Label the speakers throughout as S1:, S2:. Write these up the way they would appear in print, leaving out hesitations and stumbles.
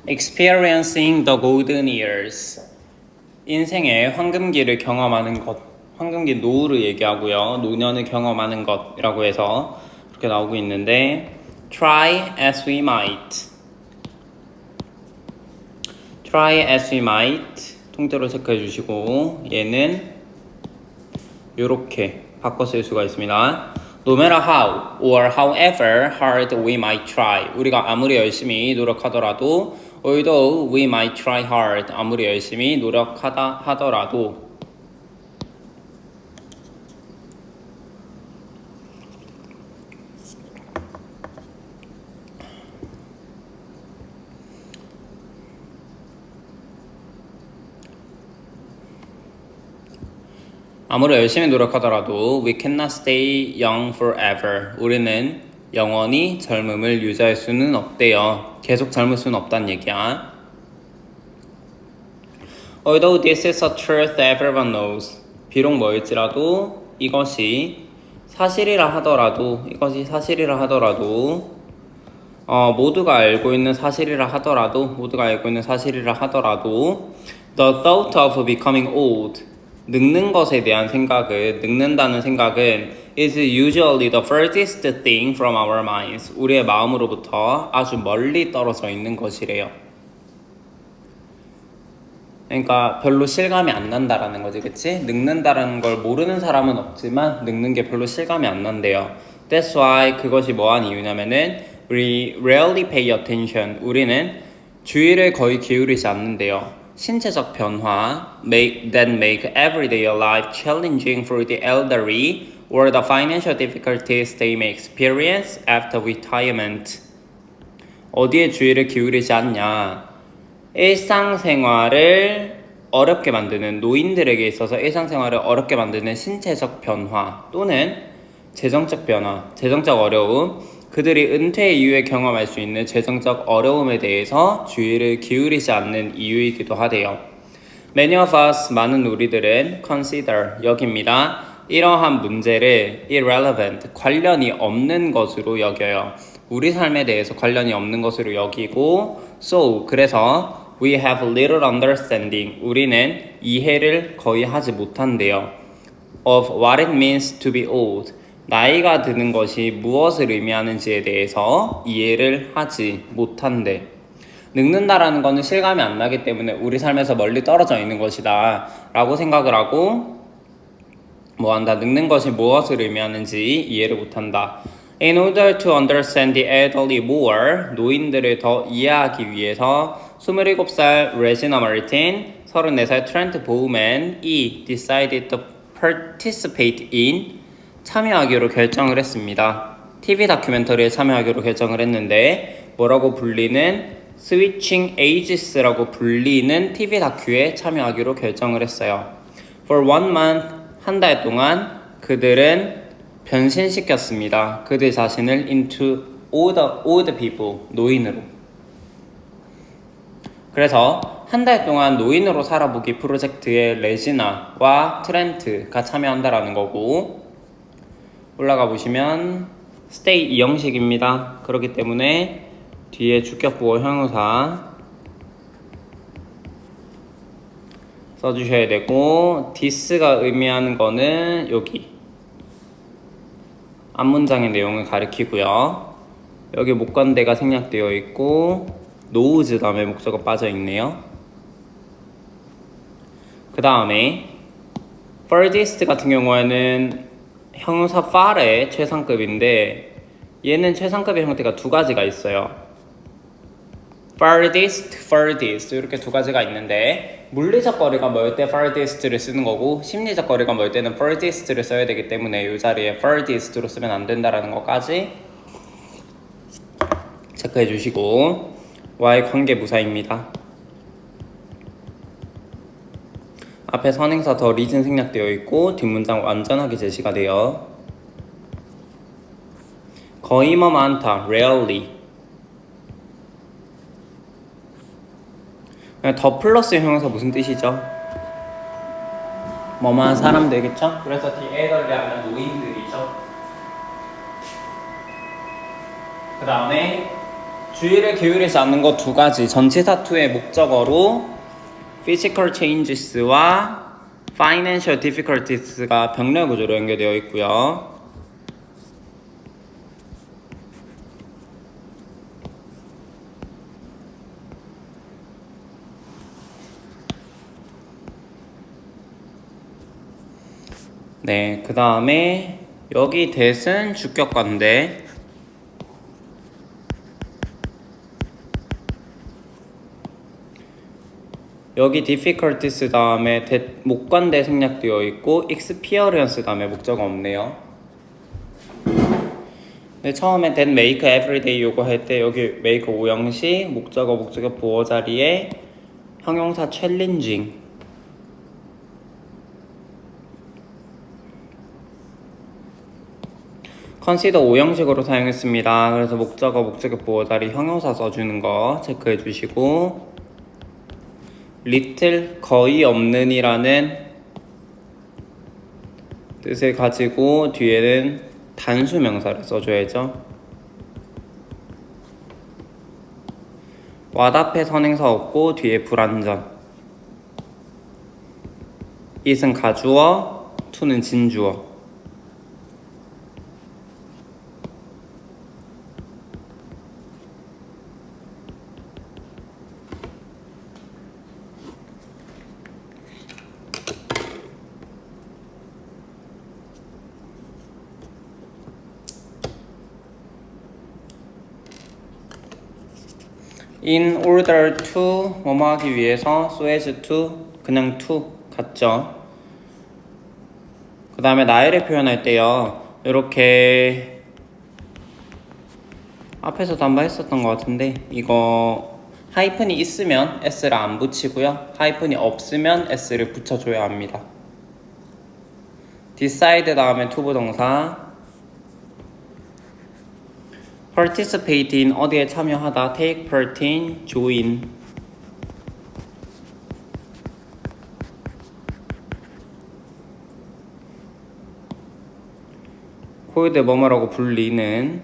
S1: experiencing the golden years. 인생의 황금기를 경험하는 것. 황금기 노후를 얘기하고요. 노년을 경험하는 것이라고 해서 그렇게 나오고 있는데 try as we might. try as we might. 통째로 체크해 주시고 얘는 이렇게 바꿔 쓸 수가 있습니다. No matter how or however hard we might try. 우리가 아무리 열심히 노력하더라도 although we might try hard. 아무리 열심히 노력하다 하더라도 아무리 열심히 노력하더라도 we cannot stay young forever. 우리는 영원히 젊음을 유지할 수는 없대요. 계속 젊을 수는 없다는 얘기야. Although this is a truth everyone knows. 비록 뭐일지라도 이것이 사실이라 하더라도 모두가 알고 있는 사실이라 하더라도 the thought of becoming old. 늙는다는 생각은 is usually the furthest thing from our minds. 우리의 마음으로부터 아주 멀리 떨어져 있는 것이래요. 그러니까 별로 실감이 안 난다라는 거지, 그치? 늙는다라는 걸 모르는 사람은 없지만 늙는 게 별로 실감이 안 난대요. That's why 그것이 뭐한 이유냐면은 we rarely pay attention. 우리는 주의를 거의 기울이지 않는데요. 신체적 변화 that make everyday life challenging for the elderly or the financial difficulties they may experience after retirement. 어디에 주의를 기울이지 않냐? 일상생활을 어렵게 만드는 노인들에게 있어서 일상생활을 어렵게 만드는 신체적 변화 또는 재정적 변화, 재정적 어려움 그들이 은퇴 이후에 경험할 수 있는 재정적 어려움에 대해서 주의를 기울이지 않는 이유이기도 하대요. Many of us, 많은 우리들은 consider, 여깁니다. 이러한 문제를 irrelevant, 관련이 없는 것으로 여겨요. 우리 삶에 대해서 관련이 없는 것으로 여기고 so, 그래서 we have little understanding, 우리는 이해를 거의 하지 못한대요. of what it means to be old, 나이가 드는 것이 무엇을 의미하는지에 대해서 이해를 하지 못한대. 늙는다라는 것은 실감이 안 나기 때문에 우리 삶에서 멀리 떨어져 있는 것이다 라고 생각을 하고 늙는 것이 무엇을 의미하는지 이해를 못한다. In order to understand the elderly more, 노인들을 더 이해하기 위해서 27살 레지나 마르틴, 34살 트렌트 보우맨이 decided to participate in 참여하기로 결정을 했습니다. TV 다큐멘터리에 참여하기로 결정을 했는데 뭐라고 불리는 Switching Ages라고 불리는 TV 다큐에 참여하기로 결정을 했어요. For 1 month, 한 달 동안 그들은 변신시켰습니다. 그들 자신을 into old people, 노인으로. 그래서 한 달 동안 노인으로 살아보기 프로젝트에 레지나와 트렌트가 참여한다라는 거고 올라가 보시면 stay 이 형식입니다. 그렇기 때문에 뒤에 주격보호 형용사 써주셔야 되고 this가 의미하는 거는 여기 앞문장의 내용을 가리키고요. 여기 목관대가 생략되어 있고 knows 다음에 목적어 빠져 있네요. 그 다음에 furthest 같은 경우에는 형용사 far의 최상급인데 얘는 최상급의 형태가 두 가지가 있어요. farthest 이렇게 두 가지가 있는데 물리적 거리가 멀 때 farthest를 쓰는 거고 심리적 거리가 멀 때는 furthest를 써야 되기 때문에 이 자리에 farthest로 쓰면 안 된다라는 것까지 체크해 주시고 와의 관계부사입니다. 앞에 선행사 더 리즌 생략되어 있고 뒷문장 완전하게 제시가 돼요. 거의 많다, rarely. 더 플러스 형용사 무슨 뜻이죠? 뭐만 사람 되겠죠? 그래서 뒤에 elderly하면 노인들이죠. 그 다음에 주의를 기울이지 않는 것 두 가지. 전치사 to의 목적어로 physical changes와 financial difficulties가 병렬 구조로 연결되어 있고요. 네, 그 다음에 여기 that은 주격관데 여기 difficulties 다음에 that 목관대 생략되어 있고 experience 다음에 목적어 없네요. 근데 처음에 that make everyday 요거 할 때 여기 make 오형식 목적어 목적어 보어 자리에 형용사 challenging 컨시더 오형식으로 사용했습니다. 그래서 목적어 목적어 보어 자리 형용사 써주는 거 체크해 주시고 little 거의 없는 이라는 뜻을 가지고 뒤에는 단수 명사를 써줘야죠. what 앞에 선행사 없고 뒤에 불완전. it은 가주어, to는 진주어. in order to 뭐뭐 하기 위해서 so as to 그냥 to 같죠. 그 다음에 나이를 표현할 때요 이렇게 앞에서도 한번 했었던 것 같은데 이거 하이픈이 있으면 s를 안 붙이고요 하이픈이 없으면 s를 붙여줘야 합니다. decide 다음에 to 부동사 participate in 어디에 참여하다 take part in join called 뭐뭐라고 불리는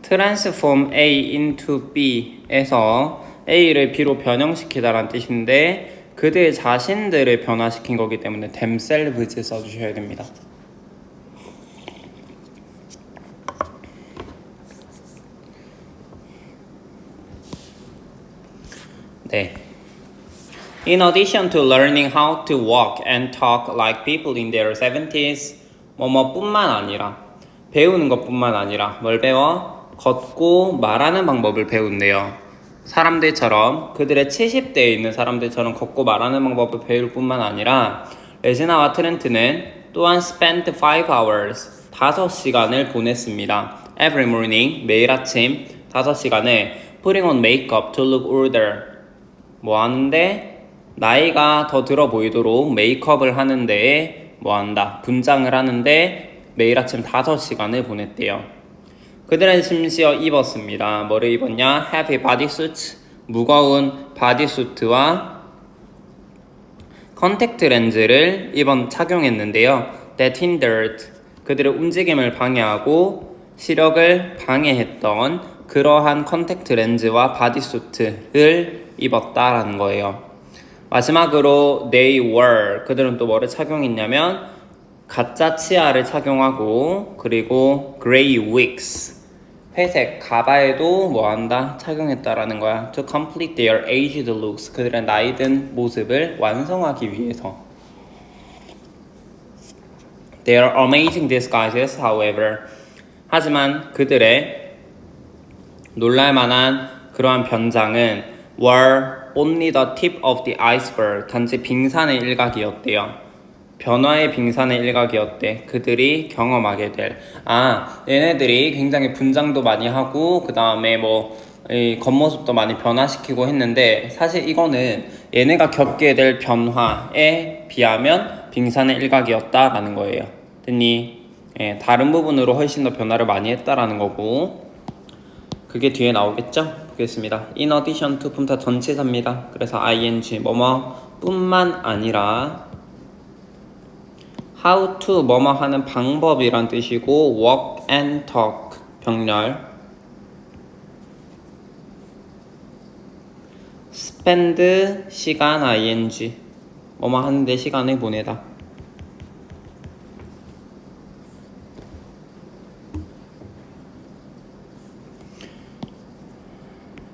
S1: transform A into B에서 A를 B로 변형시키다라는 뜻인데 그들 자신들을 변화시킨 거기 때문에 themselves 써주셔야 됩니다. 네. In addition to learning how to walk and talk like people in their 70s, 뭐뭐뿐만 아니라 배우는 것뿐만 아니라 뭘 배워? 걷고 말하는 방법을 배운대요. 사람들처럼 그들의 70대에 있는 사람들처럼 걷고 말하는 방법을 배울 뿐만 아니라 레지나와 트렌트는 또한 spent 5 hours 5시간을 보냈습니다. Every morning 매일 아침 5시간을 putting on makeup to look older 뭐 하는데 나이가 더 들어 보이도록 메이크업을 하는데 뭐 한다 분장을 하는데 매일 아침 5시간을 보냈대요. 그들은 심지어 입었습니다. 뭐를 입었냐? heavy bodysuits, 무거운 바디수트와 컨택트 렌즈를 착용했는데요. that hindered, 그들의 움직임을 방해하고 시력을 방해했던 그러한 컨택트 렌즈와 바디수트를 입었다라는 거예요. 마지막으로 they were, 그들은 또 뭐를 착용했냐면 가짜 치아를 착용하고 그리고 grey wigs, 회색 가발도 뭐한다? 착용했다라는 거야. To complete their aged looks, 그들의 나이든 모습을 완성하기 위해서. Their amazing disguises, however, 하지만 그들의 놀랄만한 그러한 변장은 were only the tip of the iceberg, 단지 빙산의 일각이었대요. 변화의 빙산의 일각이었대. 그들이 경험하게 될. 얘네들이 굉장히 분장도 많이 하고 그 다음에 뭐 겉모습도 많이 변화시키고 했는데 사실 이거는 얘네가 겪게 될 변화에 비하면 빙산의 일각이었다라는 거예요. 됐니? 다른 부분으로 훨씬 더 변화를 많이 했다라는 거고 그게 뒤에 나오겠죠? 보겠습니다. In addition to 품사 전치사입니다. 그래서 ing 뭐뭐 뿐만 아니라 how to 뭐뭐 하는 방법이란 뜻이고 walk and talk 병렬 spend 시간 ing 뭐뭐 하는데 시간을 보내다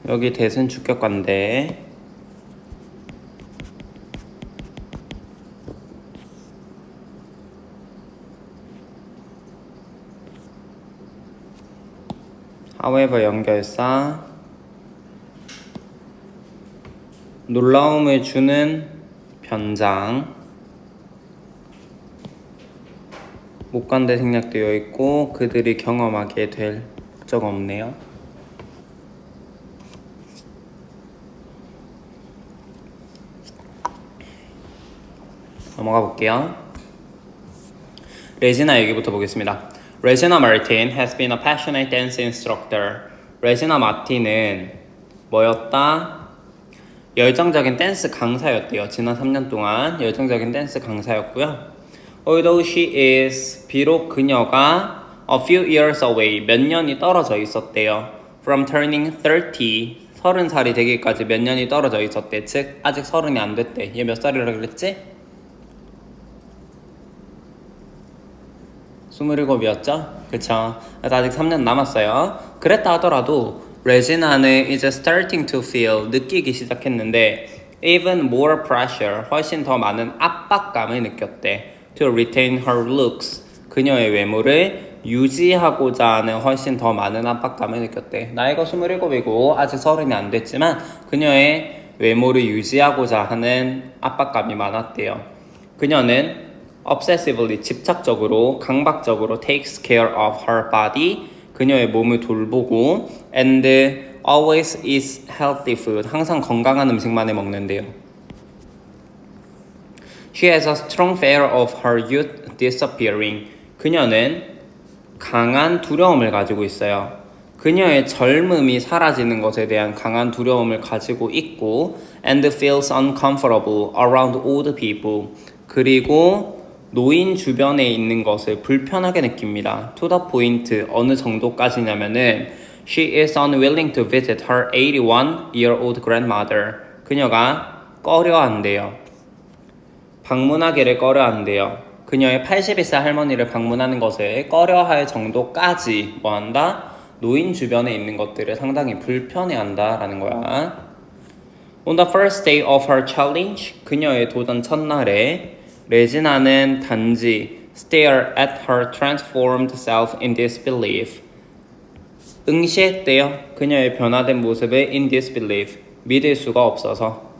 S1: 여기 대신 주격관데 however 연결사 놀라움을 주는 변장 목관대 생략되어 있고 그들이 경험하게 될 목적 없네요. 넘어가 볼게요. 레지나 얘기부터 보겠습니다. 레지나 마틴 has been a passionate dance instructor. 레지나 마틴은 뭐였다? 열정적인 댄스 강사였대요. 지난 3년 동안 열정적인 댄스 강사였고요. Although she is 비록 그녀가 a few years away 몇 년이 떨어져 있었대요. From turning 30 30살이 되기까지 몇 년이 떨어져 있었대. 즉 아직 30이 안 됐대. 얘 몇 살이라 그랬지? 27이었죠? 그쵸? 그래서 아직 3년 남았어요. 그랬다 하더라도 레지나는 이제 starting to feel 느끼기 시작했는데 even more pressure 훨씬 더 많은 압박감을 느꼈대. To retain her looks 그녀의 외모를 유지하고자 하는 훨씬 더 많은 압박감을 느꼈대. 나이가 27이고 아직 30이 안 됐지만 그녀의 외모를 유지하고자 하는 압박감이 많았대요. 그녀는 obsessively 집착적으로 강박적으로 takes care of her body 그녀의 몸을 돌보고 and always eats healthy food 항상 건강한 음식만을 먹는데요. She has a strong fear of her youth disappearing 그녀는 강한 두려움을 가지고 있어요. 그녀의 젊음이 사라지는 것에 대한 강한 두려움을 가지고 있고 and feels uncomfortable around old people 그리고 노인 주변에 있는 것을 불편하게 느낍니다. To the point 어느 정도까지냐면은 She is unwilling to visit her 81-year-old grandmother. 그녀가 꺼려한대요. 방문하기를 꺼려한대요. 그녀의 81살 할머니를 방문하는 것을 꺼려할 정도까지 뭐한다? 노인 주변에 있는 것들을 상당히 불편해한다라는 거야. On the first day of her challenge, 그녀의 도전 첫날에 레지나는 단지 stare at her transformed self in disbelief. 응시했대요. 그녀의 변화된 모습을 in disbelief. 믿을 수가 없어서.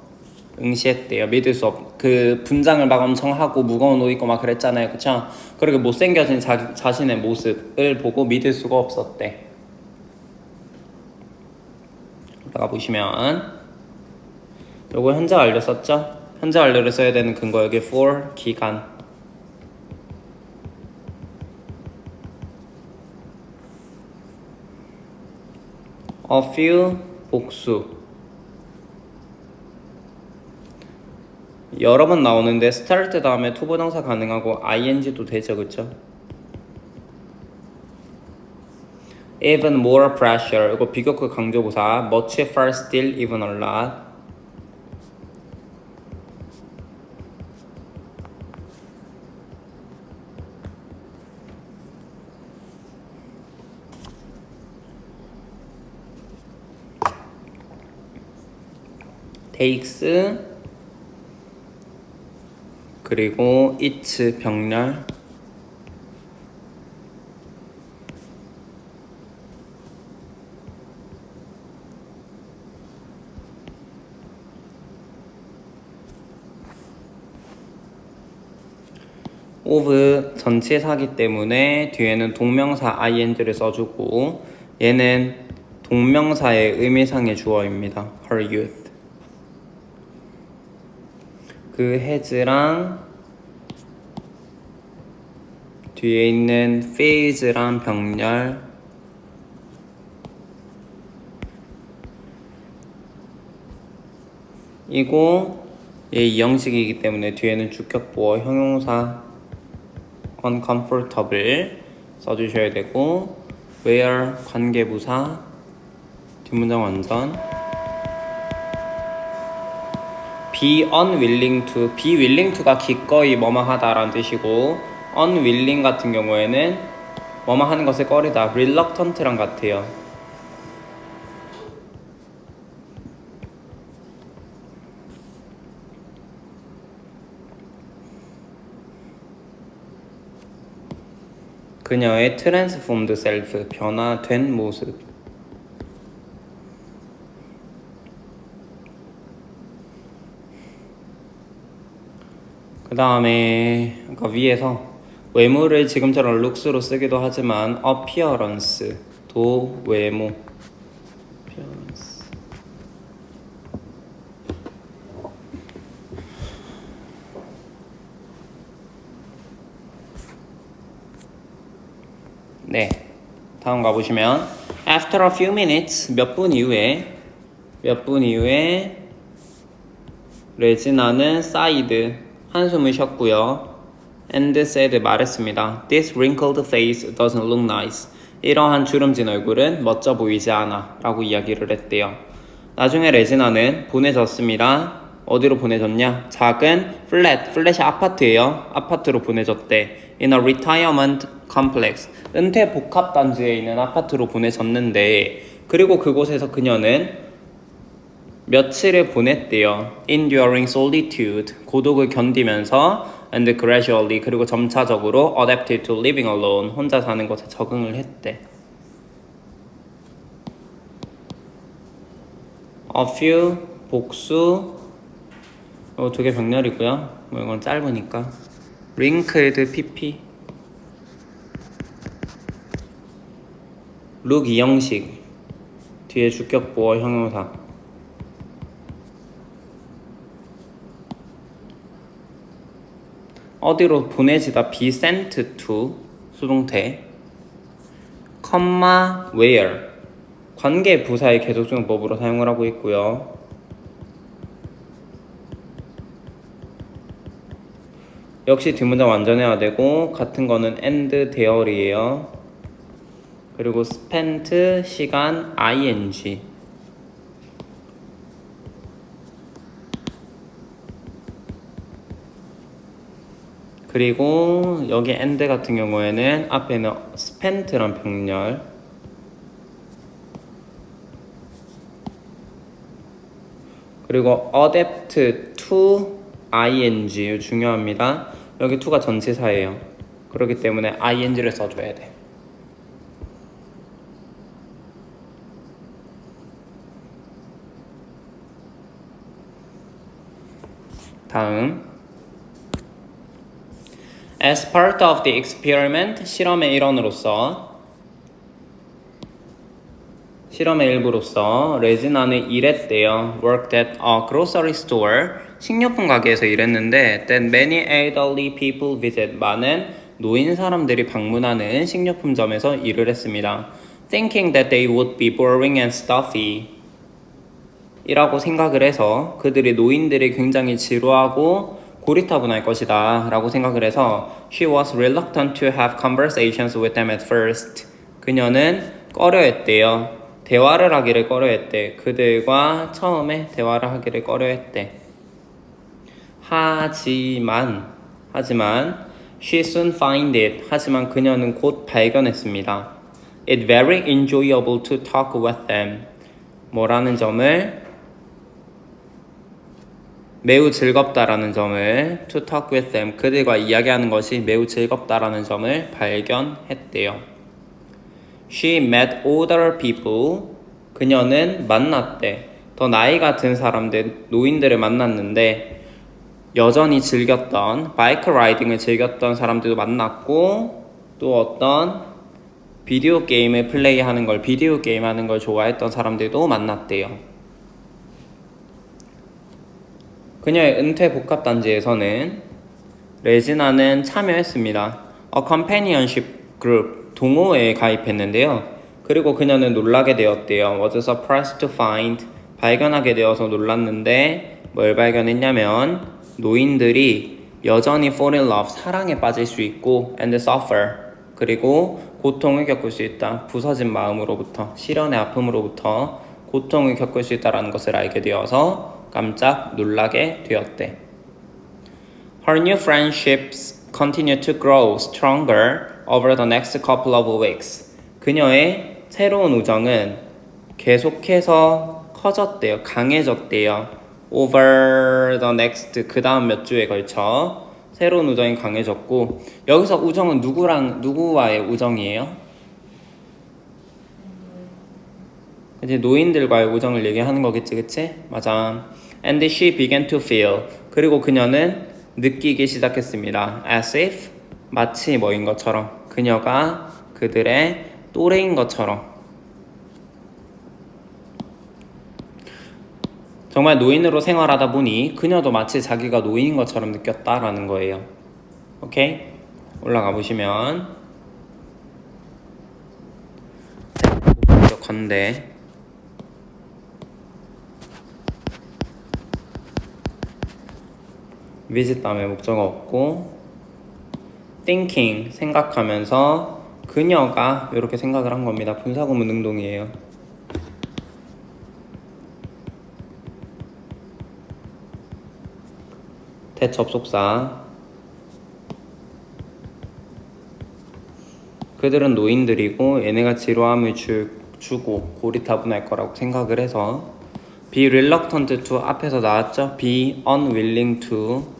S1: 응시했대요. 믿을 수 없. 그 분장을 막 엄청 하고 무거운 옷 입고 막 그랬잖아요. 그쵸? 그렇게 못생겨진 자신의 모습을 보고 믿을 수가 없었대. 여기다가 보시면 요거 현재 완료 썼죠? 현재 완료를 써야 되는 근거 여기 for 기간 a few 복수 여러 번 나오는데 start 다음에 투부정사 가능하고 ing도 되죠 그쵸? even more pressure 이거 비교급 강조부사 much far still even a lot takes 그리고 its 병렬 of 전치사기 때문에 뒤에는 동명사 ing를 써주고 얘는 동명사의 의미상의 주어입니다. her youth 그 has랑 뒤에 있는 phase랑 병렬 이고 얘 이형식이기 때문에 뒤에는 주격 보어 형용사 uncomfortable 써주셔야 되고 where 관계부사 뒷문장 완전 be unwilling to가 기꺼이 뭐뭐 하다라는 뜻이고 unwilling 같은 경우에는 뭐뭐 하는 것을 꺼리다 reluctant랑 같아요. 그녀의 transformed self 변화된 모습 그 다음에 아까 위에서 외모를 지금처럼 looks로 쓰기도 하지만 appearance도 외모 appearance. 네, 다음 가보시면 after a few minutes 몇 분 이후에 레지나는 sighed 한숨을 쉬었고요. and said 말했습니다. This wrinkled face doesn't look nice. 이러한 주름진 얼굴은 멋져 보이지 않아 라고 이야기를 했대요. 나중에 레지나는 보내졌습니다. 어디로 보내졌냐? 작은 플랫이 아파트예요. 아파트로 보내졌대. In a retirement complex. 은퇴 복합단지에 있는 아파트로 보내졌는데 그리고 그곳에서 그녀는 며칠을 보냈대요. Enduring solitude, 고독을 견디면서 and gradually, 그리고 점차적으로 adapted to living alone, 혼자 사는 것에 적응을 했대. A few, 복수, 두 개 병렬이고요. 이건 짧으니까. wrinkled, pp. look 이형식, 뒤에 주격보어 형용사. 어디로 보내지다 be sent to 수동태 comma where 관계 부사의 계속적용법으로 사용을 하고 있고요. 역시 뒷문장 완전해야 되고 같은 거는 and there이에요. 그리고 spent 시간 ing 그리고 여기 and 같은 경우에는 앞에는 spent란 병렬 그리고 adapt to ing 중요합니다. 여기 to가 전치사예요. 그렇기 때문에 ing를 써줘야 돼. 다음 As part of the experiment, 실험의 일원으로서 실험의 일부로서 레지나는 일했대요. Worked at a grocery store, 식료품 가게에서 일했는데 that many elderly people visit, 많은 노인 사람들이 방문하는 식료품점에서 일을 했습니다. Thinking that they would be boring and stuffy 이라고 생각을 해서 그들이 노인들이 굉장히 지루하고 고리타분할 것이다 라고 생각을 해서 She was reluctant to have conversations with them at first. 그녀는 꺼려했대요. 대화를 하기를 꺼려했대. 그들과 처음에 대화를 하기를 꺼려했대. 하지만 She soon find it. 하지만 그녀는 곧 발견했습니다. It's very enjoyable to talk with them. 뭐라는 점을 매우 즐겁다라는 점을 to talk with them 그들과 이야기하는 것이 매우 즐겁다라는 점을 발견했대요. She met older people 그녀는 만났대. 더 나이가 든 사람들 노인들을 만났는데 여전히 즐겼던 바이크 라이딩을 즐겼던 사람들도 만났고 또 어떤 비디오 게임을 플레이하는 걸 비디오 게임 하는 걸 좋아했던 사람들도 만났대요. 그녀의 은퇴 복합단지에서는 레지나는 참여했습니다. A companionship group, 동호회에 가입했는데요. 그리고 그녀는 놀라게 되었대요. Was surprised to find, 발견하게 되어서 놀랐는데 뭘 발견했냐면 노인들이 여전히 fall in love, 사랑에 빠질 수 있고 and suffer, 그리고 고통을 겪을 수 있다. 부서진 마음으로부터, 시련의 아픔으로부터 고통을 겪을 수 있다는 것을 알게 되어서 깜짝 놀라게 되었대. Her new friendships continue to grow stronger over the next couple of weeks. 그녀의 새로운 우정은 계속해서 커졌대요. 강해졌대요. Over the next, 그 다음 몇 주에 걸쳐 새로운 우정이 강해졌고, 여기서 우정은 누구와의 우정이에요? 이제 노인들과의 우정을 얘기하는 거겠지, 그치? 맞아. And she began to feel, 그리고 그녀는 느끼기 시작했습니다. As if, 마치 뭐인 것처럼, 그녀가 그들의 또래인 것처럼. 정말 노인으로 생활하다 보니 그녀도 마치 자기가 노인인 것처럼 느꼈다라는 거예요. 오케이? 올라가 보시면 목적 건데 visit 다음에 목적어 없고 thinking, 생각하면서 그녀가 이렇게 생각을 한 겁니다. 분사구문 능동이에요. 대접속사. 그들은 노인들이고 얘네가 지루함을 주고 고리타분할 거라고 생각을 해서 be reluctant to 앞에서 나왔죠? be unwilling to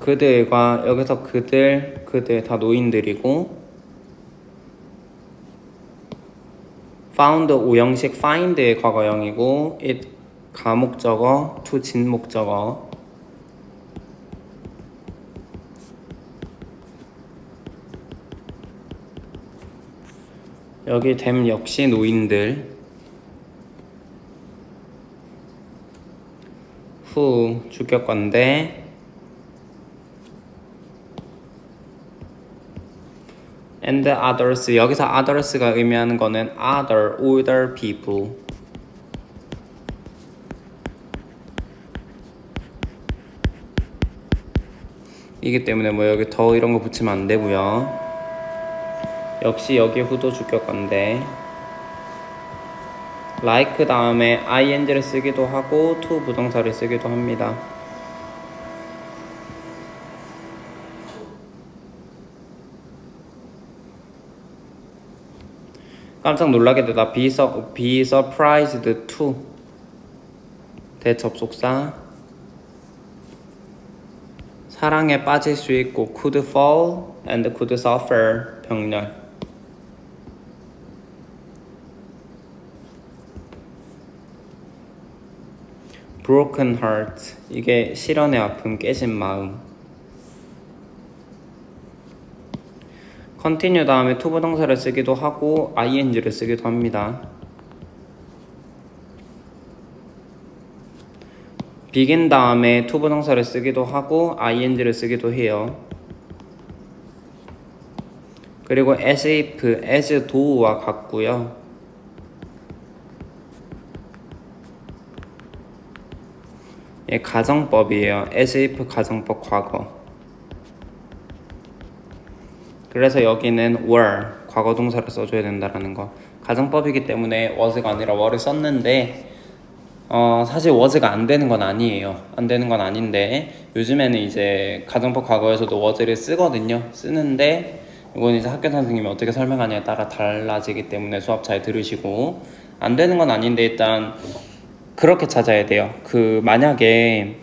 S1: 그들과 여기서 그들 다 노인들이고 found 오형식 find의 과거형이고 it 가목적어 to 진목적어 여기 them 역시 노인들 who 주격관데 and others 여기서 others가 의미하는 거는 other older people 이기 때문에 뭐 여기 더 이런 거 붙이면 안 되고요. 역시 여기 who도 주격관데 like 다음에 ing를 쓰기도 하고 to 부동사를 쓰기도 합니다. 깜짝 놀라게 되다 be surprised to 대접속사 사랑에 빠질 수 있고 could fall and could suffer 병렬 broken heart 이게 시련의 아픔 깨진 마음 continue 다음에 to 부동사를 쓰기도 하고 ing를 쓰기도 합니다. begin 다음에 to 부동사를 쓰기도 하고 ing를 쓰기도 해요. 그리고 as if, as thought와 같고요. 예, 가정법이에요. as if 가정법 과거. 그래서 여기는 were 과거 동사를 써줘야 된다라는 거. 가정법이기 때문에 was가 아니라 were를 썼는데 사실 was가 안 되는 건 아니에요. 안 되는 건 아닌데 요즘에는 이제 가정법 과거에서도 was를 쓰거든요. 쓰는데 이건 이제 학교 선생님이 어떻게 설명하냐에 따라 달라지기 때문에 수업 잘 들으시고 안 되는 건 아닌데 일단 그렇게 찾아야 돼요. 만약에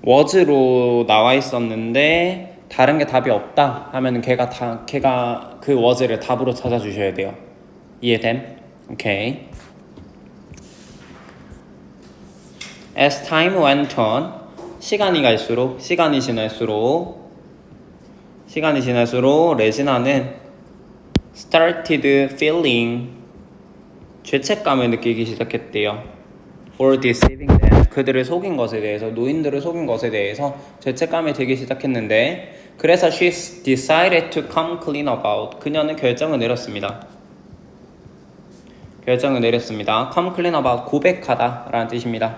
S1: was로 나와 있었는데 다른 게 답이 없다 하면은 걔가 그 was를 답으로 찾아주셔야 돼요. 이해됨? 오케이. As time went on, 시간이 지날수록 레지나는 started feeling 죄책감을 느끼기 시작했대요. For deceiving them, 그들을 속인 것에 대해서, 노인들을 속인 것에 대해서 죄책감이 들기 시작했는데 그래서 she decided to come clean about, 그녀는 결정을 내렸습니다. 결정을 내렸습니다. come clean about 고백하다 라는 뜻입니다.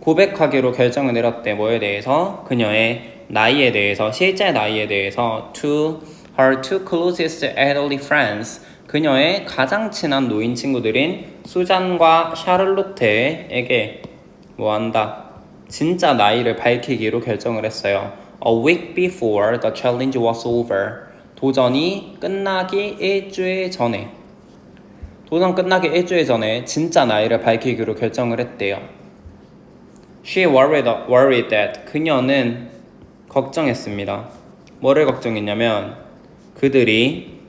S1: 고백하기로 결정을 내렸대. 뭐에 대해서? 그녀의 나이에 대해서, 실제 나이에 대해서 to her two closest elderly friends, 그녀의 가장 친한 노인 친구들인 수잔과 샤를로테에게 뭐한다? 진짜 나이를 밝히기로 결정을 했어요. A week before the challenge was over. 도전이 끝나기 일주일 전에, 도전 끝나기 일주일 전에 진짜 나이를 밝히기로 결정을 했대요. She worried that. 그녀는 걱정했습니다. 뭐를 걱정했냐면 그들이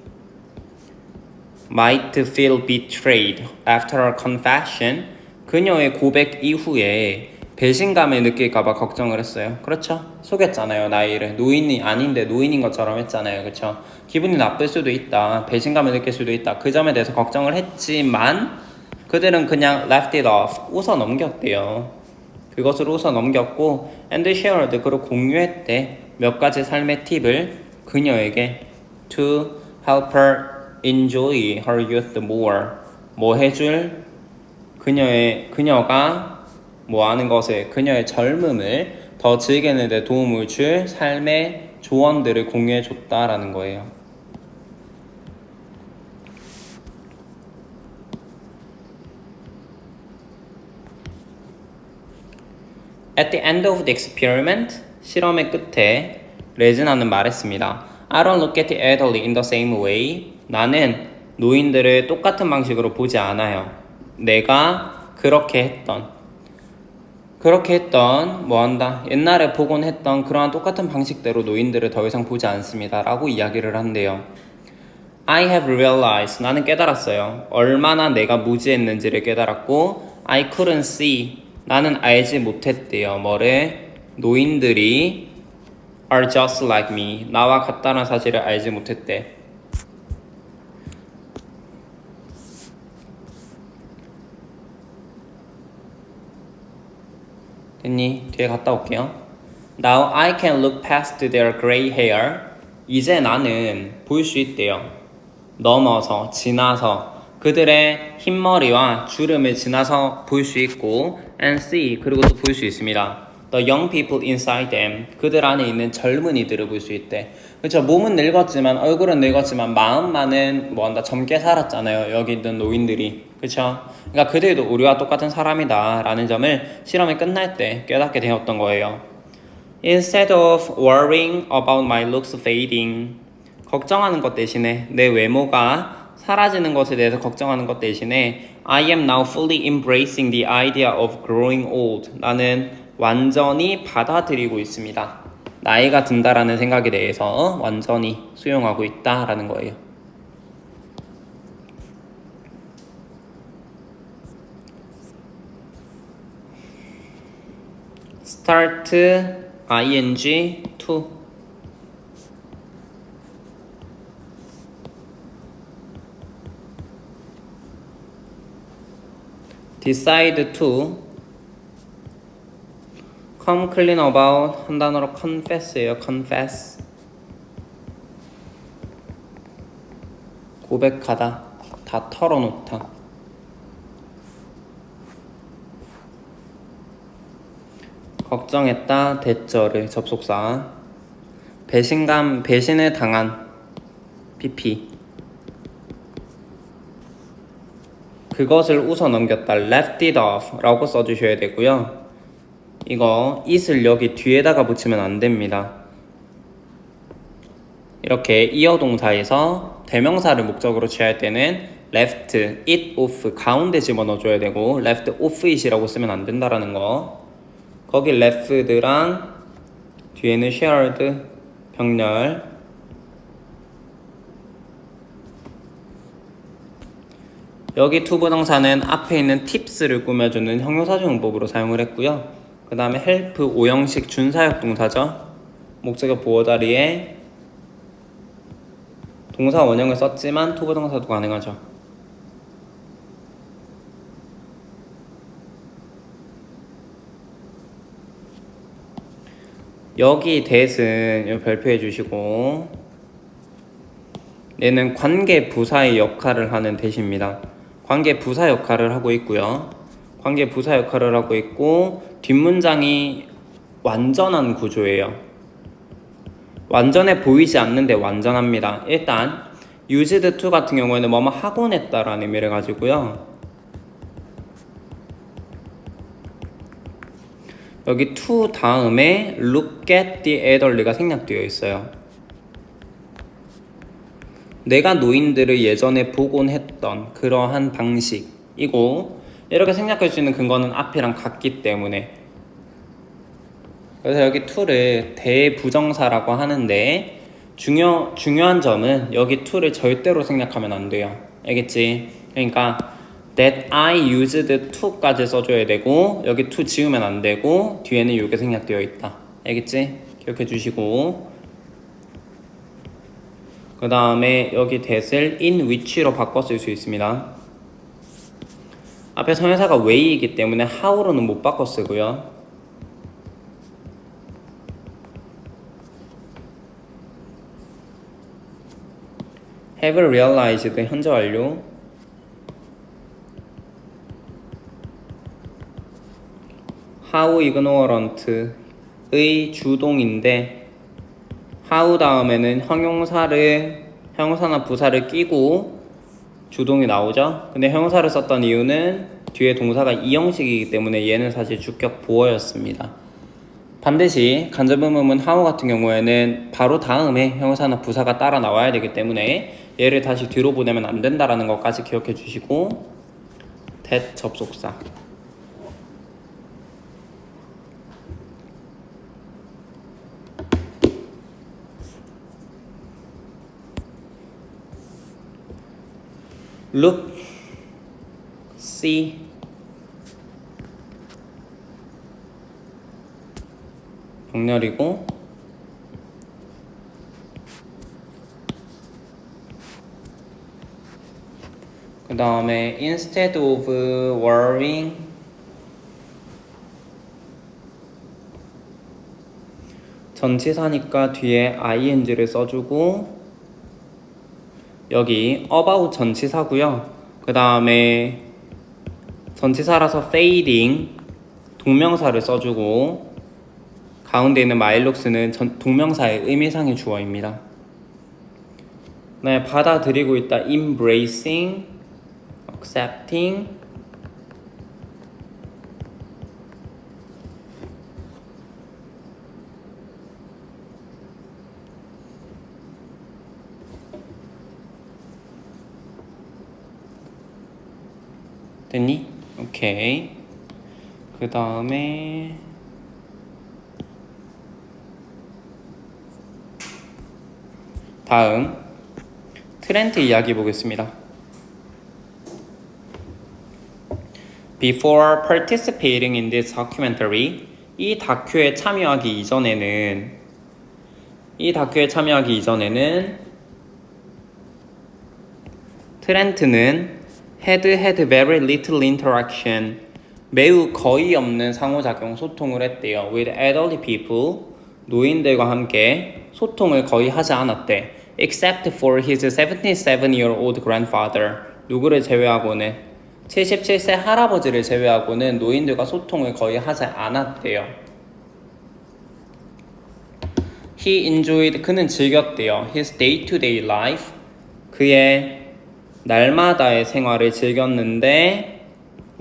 S1: might feel betrayed after her confession. 그녀의 고백 이후에 배신감을 느낄까봐 걱정을 했어요. 그렇죠? 속였잖아요, 나이를. 노인이 아닌데 노인인 것처럼 했잖아요. 그렇죠? 기분이 나쁠 수도 있다. 배신감을 느낄 수도 있다. 그 점에 대해서 걱정을 했지만 그들은 그냥 left it off. 웃어 넘겼대요. 그것을 웃어 넘겼고 and shared. 그리고 공유했대. 몇 가지 삶의 팁을 그녀에게 to help her enjoy her youth more. 뭐 해줄? 그녀가 뭐 하는 것을, 그녀의 젊음을 더 즐기는 데 도움을 줄 삶의 조언들을 공유해 줬다라는 거예요. At the end of the experiment, 실험의 끝에 레즈나는 말했습니다. I don't look at the elderly in the same way. 나는 노인들을 똑같은 방식으로 보지 않아요. 내가 그렇게 했던 뭐한다? 옛날에 보곤 했던 그러한 똑같은 방식대로 노인들을 더 이상 보지 않습니다. 라고 이야기를 한대요. I have realized. 나는 깨달았어요. 얼마나 내가 무지했는지를 깨달았고 I couldn't see. 나는 알지 못했대요. 뭐를? 노인들이 are just like me. 나와 같다는 사실을 알지 못했대. 됐니? 뒤에 갔다 올게요. Now I can look past their gray hair. 이제 나는 볼 수 있대요. 넘어서, 지나서 그들의 흰머리와 주름을 지나서 볼 수 있고 and see. 그리고 또 볼 수 있습니다. The young people inside them. 그들 안에 있는 젊은이들을 볼 수 있대. 그렇죠? 몸은 늙었지만, 얼굴은 늙었지만 마음만은 뭐한다? 젊게 살았잖아요. 여기 있는 노인들이. 그렇죠? 그러니까 그들도 우리와 똑같은 사람이다 라는 점을 실험이 끝날 때 깨닫게 되었던 거예요. Instead of worrying about my looks fading. 걱정하는 것 대신에, 내 외모가 사라지는 것에 대해서 걱정하는 것 대신에 I am now fully embracing the idea of growing old. 나는 완전히 받아들이고 있습니다. 나이가 든다라는 생각에 대해서 완전히 수용하고 있다라는 거예요. start ing to. decide to. come clean about 한 단어로 confess예요. confess. 고백하다. 다 털어놓다. 걱정했다. 대절을 접속사. 배신을 당한 pp. 그것을 웃어 넘겼다. left it off 라고 써주셔야 되고요. 이거 it을 여기 뒤에다가 붙이면 안 됩니다. 이렇게 이어 동사에서 대명사를 목적으로 취할 때는 left it off 가운데 집어넣어 줘야 되고 left off it이라고 쓰면 안 된다라는 거. 거기 left랑 뒤에는 shared 병렬. 여기 투부동사는 앞에 있는 tips를 꾸며주는 형용사조용법으로 사용을 했고요. 그 다음에 help 5형식 준사역 동사죠. 목적어 보호 자리에 동사 원형을 썼지만 투부동사도 가능하죠. 여기 that은 별표해 주시고 얘는 관계 부사의 역할을 하는 that입니다. 관계 부사 역할을 하고 있고요. 관계 부사 역할을 하고 있고 뒷문장이 완전한 구조예요. 완전해 보이지 않는데 완전합니다. 일단 used to 같은 경우에는 뭐뭐 하곤 했다라는 의미를 가지고요. 여기 to 다음에 look at the elderly가 생략되어 있어요. 내가 노인들을 예전에 보곤 했던 그러한 방식이고 이렇게 생략할 수 있는 근거는 앞이랑 같기 때문에 그래서 여기 to를 대부정사라고 하는데 중요한 점은 여기 to를 절대로 생략하면 안 돼요. 알겠지? 그러니까 that I used to까지 써줘야 되고 여기 to 지우면 안 되고 뒤에는 이게 생략되어 있다. 알겠지? 기억해 주시고 그 다음에 여기 that을 in which로 바꿔 쓸 수 있습니다. 앞에 선행사가 way이기 때문에 how로는 못 바꿔 쓰고요. have realized 현재 완료. how ignorant의 주동인데 how 다음에는 형용사나 부사를 끼고 주동이 나오죠. 근데 형용사를 썼던 이유는 뒤에 동사가 이형식이기 때문에 얘는 사실 주격 보어였습니다. 반드시 간접의문문 how 같은 경우에는 바로 다음에 형용사나 부사가 따라 나와야 되기 때문에 얘를 다시 뒤로 보내면 안 된다라는 것까지 기억해 주시고 that 접속사 look, see, 병렬이고 그 다음에 instead of worrying 전치사니까 뒤에 ing를 써주고 여기 about 전치사고요. 그 다음에 전치사라서 fading 동명사를 써주고 가운데 있는 마일록스는 동명사의 의미상의 주어입니다. 네, 받아들이고 있다 embracing, accepting 됐니? 오케이. 그 다음에 다음 트렌트 이야기 보겠습니다. Before participating in this documentary, 이 다큐에 참여하기 이전에는 트렌트는 had very little interaction, 매우 거의 없는 상호작용 소통을 했대요. with elderly people, 노인들과 함께 소통을 거의 하지 않았대. except for his 77-year-old grandfather, 누구를 제외하고는 77세 할아버지를 제외하고는 노인들과 소통을 거의 하지 않았대요. He enjoyed, 그는 즐겼대요. his day-to-day life, 그의 날마다의 생활을 즐겼는데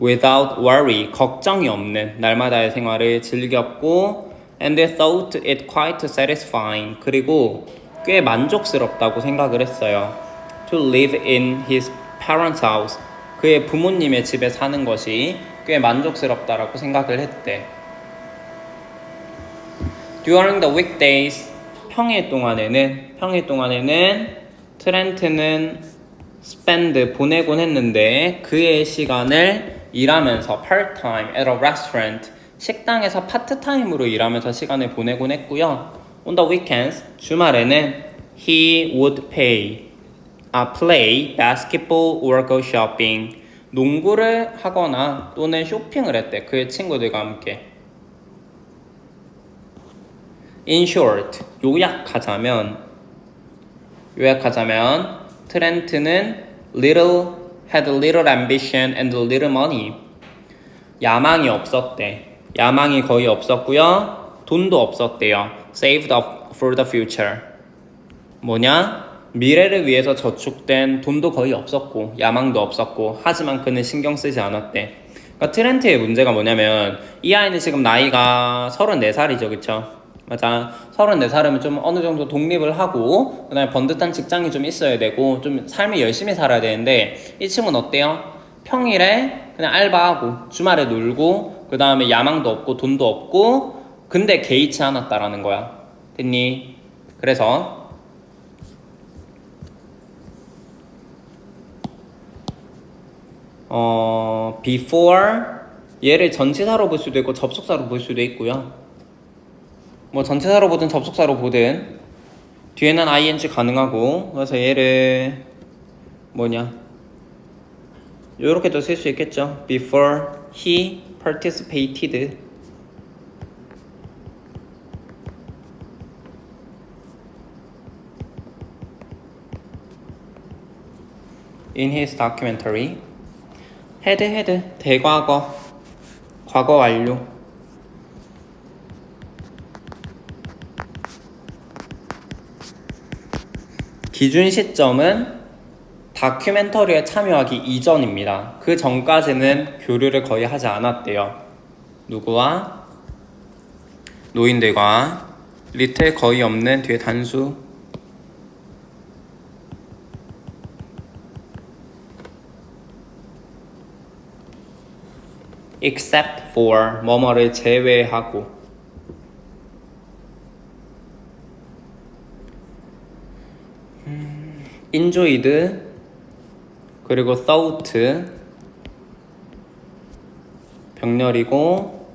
S1: without worry, 걱정이 없는 날마다의 생활을 즐겼고 and thought it quite satisfying, 그리고 꽤 만족스럽다고 생각을 했어요. to live in his parents' house, 그의 부모님의 집에 사는 것이 꽤 만족스럽다라고 생각을 했대. During the weekdays, 평일 동안에는 트렌트는 spend, 보내곤 했는데 그의 시간을 일하면서 part-time at a restaurant, 식당에서 파트타임으로 일하면서 시간을 보내곤 했고요. On the weekends, 주말에는 he would play, basketball or go shopping, 농구를 하거나 또는 쇼핑을 했대. 그의 친구들과 함께. In short, 요약하자면 트렌트는 little had little ambition and little money. 야망이 없었대. 야망이 거의 없었고요. 돈도 없었대요. saved up for the future. 뭐냐? 미래를 위해서 저축된 돈도 거의 없었고 야망도 없었고 하지만 그는 신경 쓰지 않았대. 그러니까 트렌트의 문제가 뭐냐면 이 아이는 지금 나이가 34살이죠. 그쵸? 맞아. 34살이면 좀 어느 정도 독립을 하고 그 다음에 번듯한 직장이 좀 있어야 되고 좀 삶을 열심히 살아야 되는데 이 친구는 어때요? 평일에 그냥 알바하고 주말에 놀고 그 다음에 야망도 없고 돈도 없고 근데 개의치 않았다라는 거야. 됐니? 그래서 before 얘를 전치사로 볼 수도 있고 접속사로 볼 수도 있고요. 뭐 전치사로 보든 접속사로 보든 뒤에는 ing 가능하고 그래서 얘를 뭐냐 요렇게도 쓸 수 있겠죠. before he participated in his documentary. had 대과거 과거 완료. 기준 시점은 다큐멘터리에 참여하기 이전입니다. 그 전까지는 교류를 거의 하지 않았대요. 누구와? 노인들과. 리틀 거의 없는 뒤에 단수. except for 뭐뭐를 제외하고. enjoyed 그리고 thought 병렬이고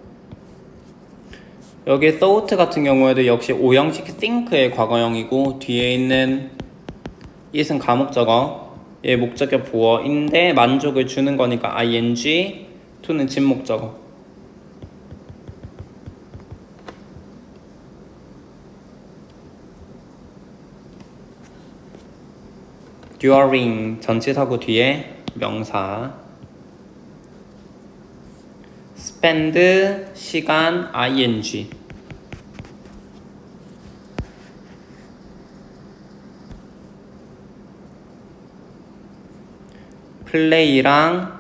S1: 여기 thought 같은 경우에도 역시 오형식 think의 과거형이고 뒤에 있는 it은 가목적어 얘 목적격 보어인데 만족을 주는 거니까 ing to는 진목적어. during 전치사고 뒤에 명사. spend 시간 ing. play랑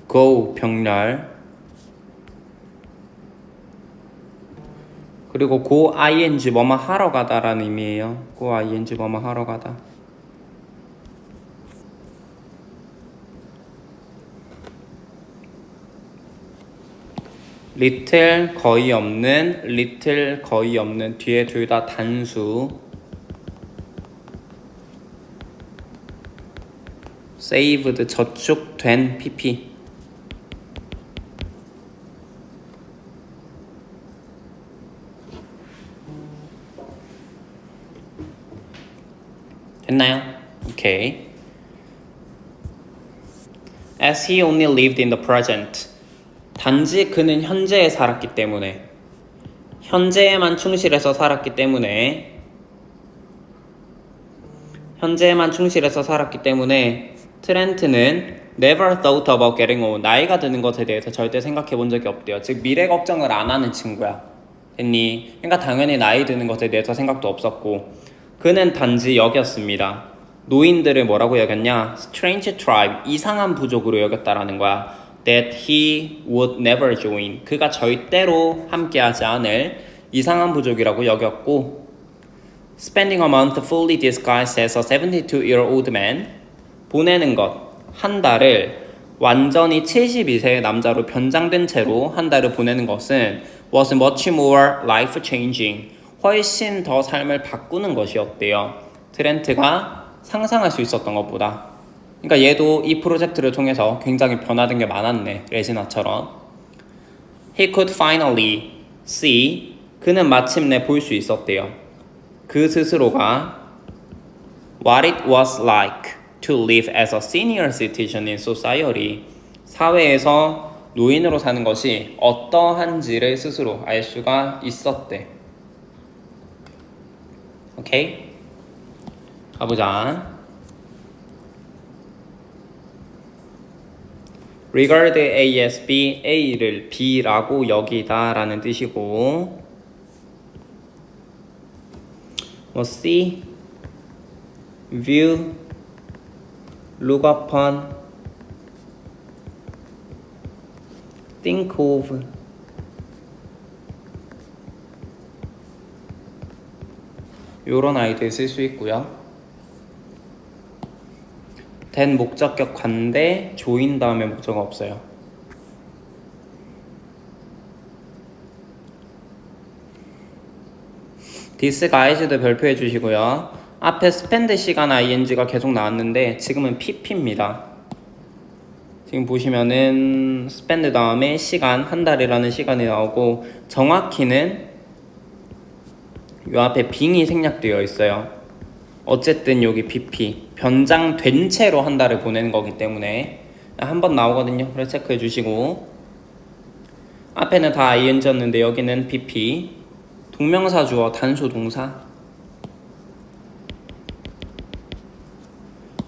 S1: go 병렬. 그리고 go ing 뭐뭐 하러 가다라는 의미예요. go ing 뭐뭐 하러 가다. little 거의 없는 뒤에 둘 다 단수. saved 저축된 pp. 됐나요? 오케이. As he only lived in the present. 단지 그는 현재에 살았기 때문에 현재에만 충실해서 살았기 때문에 트렌트는 never thought about getting old. 나이가 드는 것에 대해서 절대 생각해 본 적이 없대요. 즉 미래 걱정을 안 하는 친구야. 됐니? 그러니까 당연히 나이 드는 것에 대해서 생각도 없었고 그는 단지 여겼습니다. 노인들을 뭐라고 여겼냐? strange tribe, 이상한 부족으로 여겼다라는 거야. that he would never join. 그가 절대로 함께하지 않을 이상한 부족이라고 여겼고 spending a month fully disguised as a 72-year-old man. 보내는 것, 한 달을 완전히 72세의 남자로 변장된 채로 한 달을 보내는 것은 was much more life-changing. 훨씬 더 삶을 바꾸는 것이었대요. 트렌트가 상상할 수 있었던 것보다. 그러니까 얘도 이 프로젝트를 통해서 굉장히 변화된 게 많았네. 레지나처럼. He could finally see. 그는 마침내 볼 수 있었대요. 그 스스로가 what it was like to live as a senior citizen in society. 사회에서 노인으로 사는 것이 어떠한지를 스스로 알 수가 있었대. 오케이? 가보자. regard A as B, A를 B라고 여기다 라는 뜻이고 뭐 see, view, look upon, think of 요런 아이들 쓸 수 있고요. 된 목적격 관대 조인 다음에 목적어 없어요. this guys도 별표해 주시고요. 앞에 spend 시간 ing가 계속 나왔는데 지금은 pp입니다. 지금 보시면은 spend 다음에 시간, 한 달이라는 시간이 나오고 정확히는 요 앞에 빙이 생략되어 있어요. 어쨌든 여기 pp 변장된 채로 한 달을 보내는 거기 때문에 한 번 나오거든요. 그래서 체크해 주시고 앞에는 다 ing였는데 여기는 pp 동명사 주어 단수 동사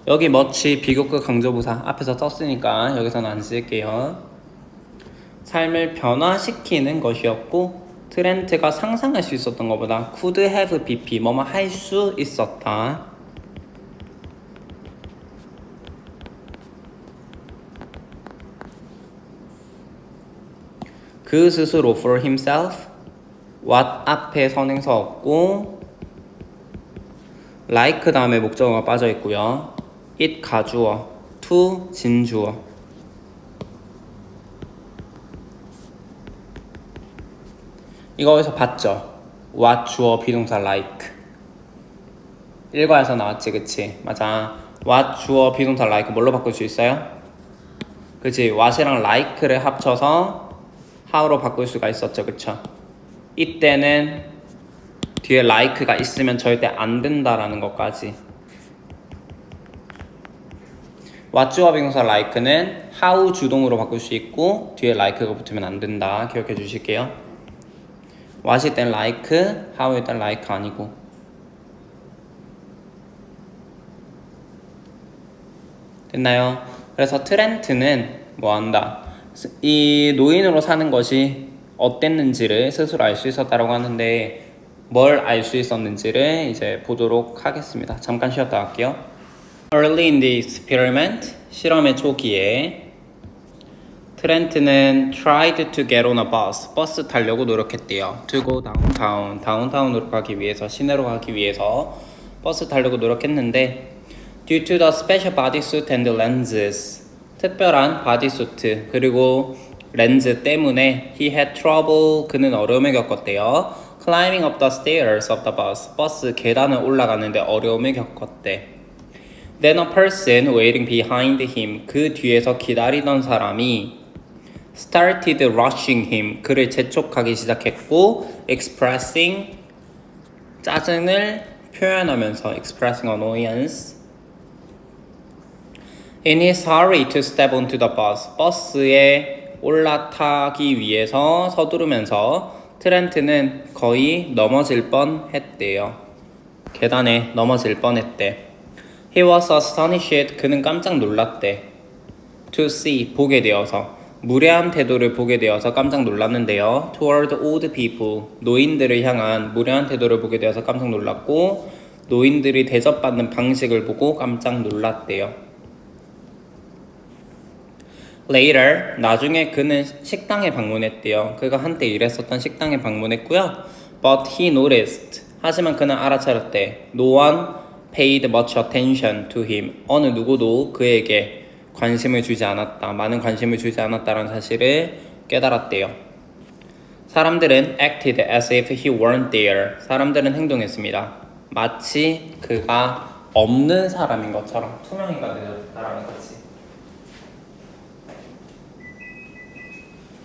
S1: 여기 much 비교급 강조부사 앞에서 썼으니까 여기서는 안 쓸게요. 삶을 변화시키는 것이었고 트렌트가 상상할 수 있었던 것보다 could have bp 뭐뭐 할 수 있었다. 그 스스로 for himself what 앞에 선행사 없고 like 다음에 목적어가 빠져 있고요. it 가주어 to 진주어 이거 어디서 봤죠? what 주어 비동사 like 일과에서 나왔지 그치? 맞아. what 주어 비동사 like 뭘로 바꿀 수 있어요? 그치? what이랑 like를 합쳐서 how로 바꿀 수가 있었죠 그쵸? 이때는 뒤에 like가 있으면 절대 안 된다라는 것까지 what 주어 비동사 like는 how 주동으로 바꿀 수 있고 뒤에 like가 붙으면 안 된다 기억해 주실게요. what일 땐 like, how일 땐 like 아니고 됐나요? 그래서 트렌트는 뭐 한다? 이 노인으로 사는 것이 어땠는지를 스스로 알 수 있었다고 하는데 뭘 알 수 있었는지를 이제 보도록 하겠습니다. 잠깐 쉬었다 갈게요. Early in the experiment, 실험의 초기에 트렌트는 tried to get on a bus, 버스 타려고 노력했대요. To go downtown, 다운타운으로 가기 위해서, 시내로 가기 위해서 버스 타려고 노력했는데 Due to the special bodysuit and lenses, 특별한 바디수트 그리고 렌즈 때문에 he had trouble, 그는 어려움을 겪었대요. Climbing up the stairs of the bus, 버스 계단을 올라가는데 어려움을 겪었대. Then a person waiting behind him, 그 뒤에서 기다리던 사람이 started rushing him, 그를 재촉하기 시작했고 expressing, 짜증을 표현하면서 expressing annoyance In his hurry to step onto the bus, 버스에 올라타기 위해서 서두르면서 트렌트는 거의 넘어질 뻔했대요. 계단에 넘어질 뻔했대. He was astonished, 그는 깜짝 놀랐대. To see, 보게 되어서. 무례한 태도를 보게 되어서 깜짝 놀랐는데요. Toward old people, 노인들을 향한 무례한 태도를 보게 되어서 깜짝 놀랐고 노인들이 대접받는 방식을 보고 깜짝 놀랐대요. Later, 나중에 그는 식당에 방문했대요. 그가 한때 일했었던 식당에 방문했고요. But he noticed, 하지만 그는 알아차렸대. No one paid much attention to him. 어느 누구도 그에게 관심을 주지 않았다. 많은 관심을 주지 않았다는 사실을 깨달았대요. 사람들은 acted as if he weren't there. 사람들은 행동했습니다. 마치 그가 없는 사람인 것처럼 투명인간이라는 거지.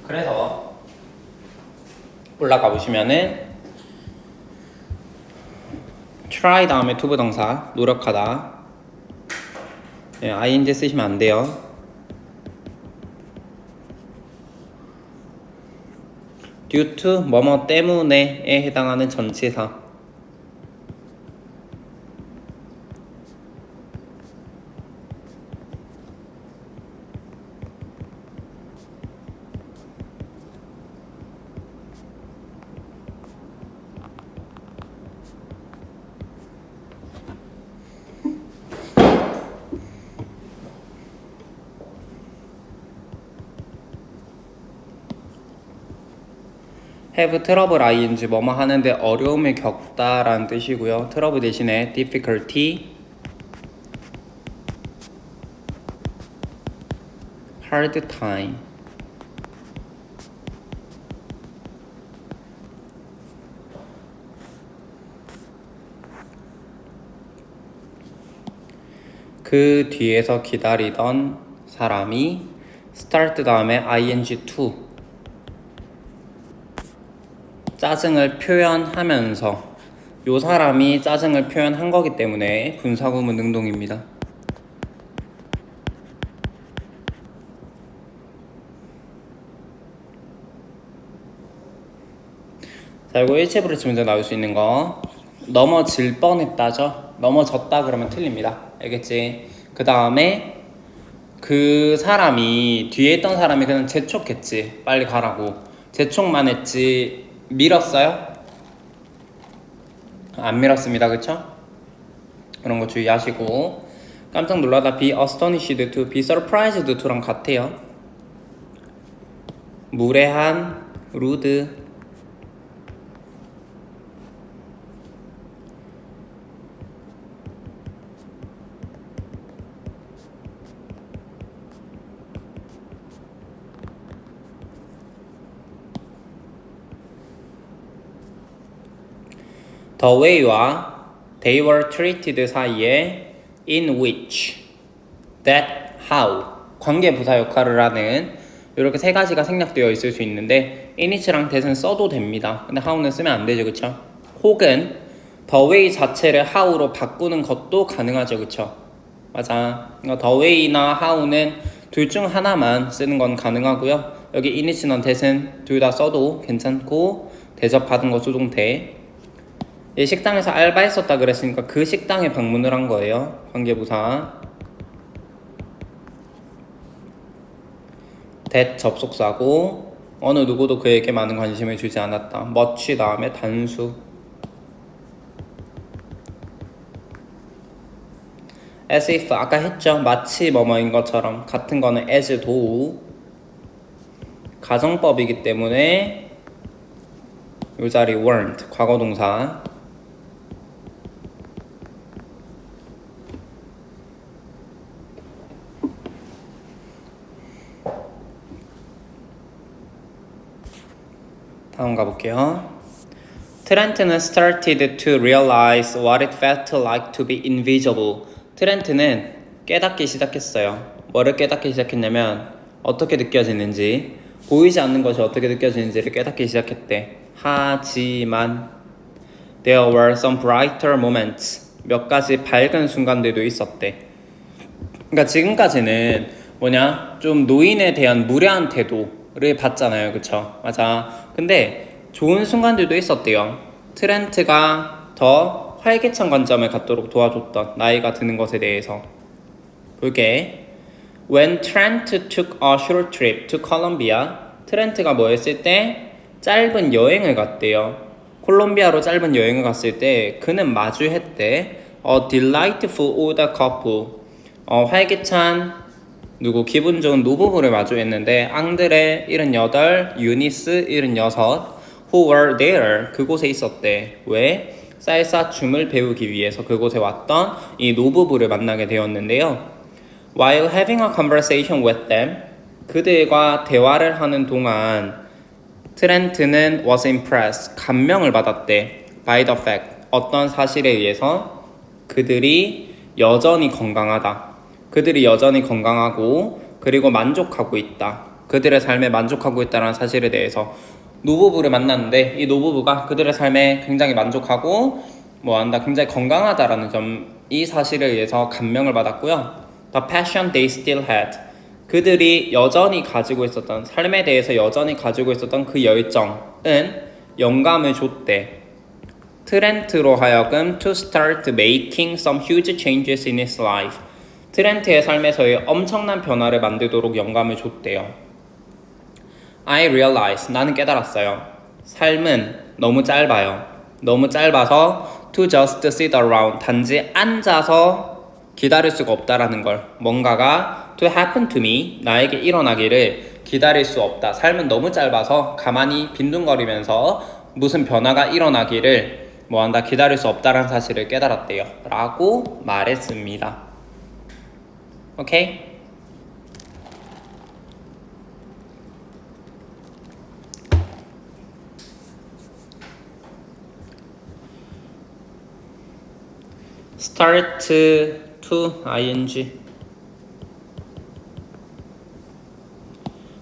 S1: 그래서 올라가 보시면은 try 다음에 to 부동사 노력하다. ing 쓰시면 안 돼요. due to 뭐뭐 때문에에 해당하는 전치사. have trouble ing 뭐뭐 하는데 어려움을 겪다라는 뜻이고요. trouble 대신에 difficulty, hard time. 그 뒤에서 기다리던 사람이 start 다음에 ing2 짜증을 표현하면서 요 사람이 짜증을 표현한 거기 때문에 분사구문 능동입니다. 자, 이거 일체 브레치 문제 나올 수 있는 거 넘어질 뻔했다죠. 넘어졌다 그러면 틀립니다. 알겠지? 그 다음에 그 사람이 뒤에 있던 사람이 그냥 재촉했지. 빨리 가라고. 재촉만 했지 밀었어요? 안 밀었습니다. 그쵸? 그런 거 주의하시고 깜짝 놀라다 be astonished to, be surprised to랑 같아요. 무례한, rude. The way와 they were treated 사이에 in which, that, how 관계부사 역할을 하는 이렇게 세 가지가 생략되어 있을 수 있는데 in which랑 that은 써도 됩니다. 근데 how는 쓰면 안 되죠. 그쵸? 혹은 the way 자체를 how로 바꾸는 것도 가능하죠. 그쵸? 맞아. 그러니까 the way나 how는 둘 중 하나만 쓰는 건 가능하고요. 여기 in which나 that은 둘 다 써도 괜찮고 대접받은 거 수동태. 이 식당에서 알바했었다 그랬으니까 그 식당에 방문을 한 거예요. 관계부사. that 접속사고 어느 누구도 그에게 많은 관심을 주지 않았다. much 다음에 단수. as if 아까 했죠. 마치 뭐뭐인 것처럼 같은 거는 as though. 가정법이기 때문에 이 자리 weren't 과거동사. 다음 가볼게요. 트렌트는 started to realize what it felt like to be invisible. 트렌트는 깨닫기 시작했어요. 뭐를 깨닫기 시작했냐면 어떻게 느껴지는지, 보이지 않는 것이 어떻게 느껴지는지를 깨닫기 시작했대. 하지만 there were some brighter moments. 몇 가지 밝은 순간들도 있었대. 그러니까 지금까지는 뭐냐? 좀 노인에 대한 무례한 태도를 봤잖아요. 그쵸? 맞아. 근데 좋은 순간들도 있었대요. 트렌트가 더 활기찬 관점을 갖도록 도와줬던 나이가 드는 것에 대해서. 볼게. When Trent took a short trip to Colombia, 트렌트가 뭐 했을 때? 짧은 여행을 갔대요. 콜롬비아로 짧은 여행을 갔을 때 그는 마주했대. A delightful older couple. 활기찬 누구 기분 좋은 노부부를 마주했는데 앙드레 78, 유니스 76 who were there 그곳에 있었대. 왜? 살사 춤을 배우기 위해서 그곳에 왔던 이 노부부를 만나게 되었는데요. While having a conversation with them 그들과 대화를 하는 동안 트렌트는 was impressed 감명을 받았대. by the fact 어떤 사실에 의해서 그들이 여전히 건강하다. 그들이 여전히 건강하고 그리고 만족하고 있다. 그들의 삶에 만족하고 있다는 사실에 대해서 노부부를 만났는데 이 노부부가 그들의 삶에 굉장히 만족하고 뭐한다 굉장히 건강하다라는 점 이 사실에 의해서 감명을 받았고요. The passion they still had 그들이 여전히 가지고 있었던 삶에 대해서 여전히 가지고 있었던 그 열정은 영감을 줬대. 트렌트로 하여금 to start making some huge changes in his life 트렌트의 삶에서의 엄청난 변화를 만들도록 영감을 줬대요. I realize 나는 깨달았어요. 삶은 너무 짧아요. 너무 짧아서 to just sit around 단지 앉아서 기다릴 수가 없다라는 걸 뭔가가 to happen to me 나에게 일어나기를 기다릴 수 없다. 삶은 너무 짧아서 가만히 빈둥거리면서 무슨 변화가 일어나기를 뭐한다 기다릴 수 없다라는 사실을 깨달았대요. 라고 말했습니다. 오케이? start to ing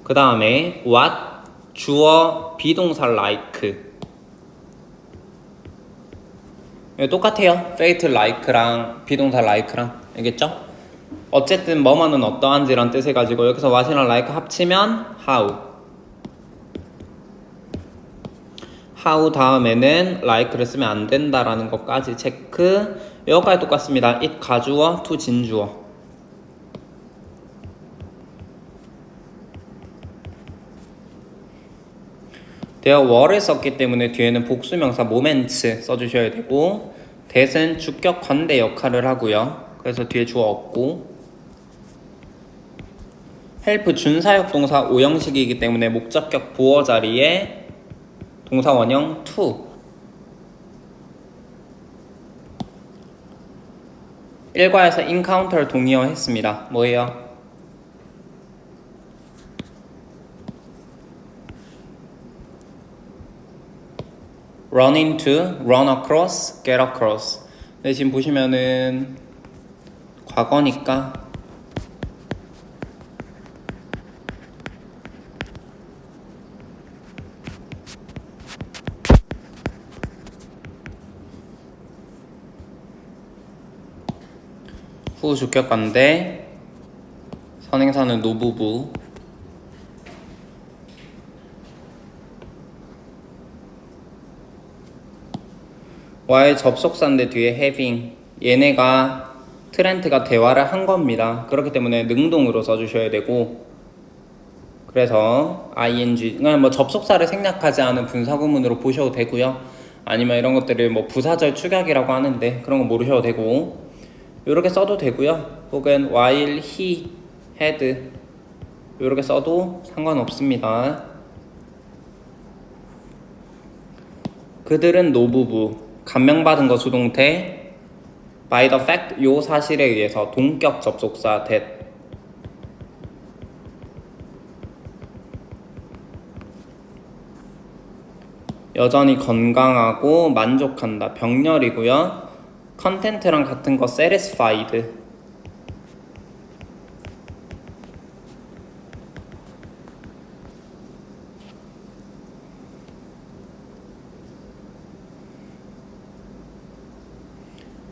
S1: 그 다음에 what 주어 비동사 like 똑같아요. fate like랑 비동사 like랑 알겠죠? 어쨌든 뭐뭐는 어떠한지란 뜻을 가지고 여기서 what이랑 like 합치면 how 다음에는 like를 쓰면 안 된다라는 것까지 체크. 여기까지 똑같습니다. it 가주어 to 진주어. 대어 were를 썼기 때문에 뒤에는 복수명사 moments 써주셔야 되고 that은 주격 관대 역할을 하고요. 그래서 뒤에 주어 없고 help 준사역 동사 5형식이기 때문에 목적격 보어 자리에 동사 원형 to. 1과에서 encounter 동의어 했습니다. 뭐예요? run into, run across, get across. 네, 지금 보시면은 과거니까 후 주격관대 선행사는 노부부. 와의 접속사인데 뒤에 having 얘네가 트렌트가 대화를 한 겁니다. 그렇기 때문에 능동으로 써주셔야 되고 그래서 ing 뭐 접속사를 생략하지 않은 분사구문으로 보셔도 되고요. 아니면 이런 것들을 뭐 부사절 축약이라고 하는데 그런 거 모르셔도 되고 이렇게 써도 되고요. 혹은 while he had 이렇게 써도 상관없습니다. 그들은 노부부 감명받은 거 수동태 by the fact 요 사실에 의해서 동격 접속사 that 여전히 건강하고 만족한다 병렬이고요. 컨텐트랑 같은 거 satisfied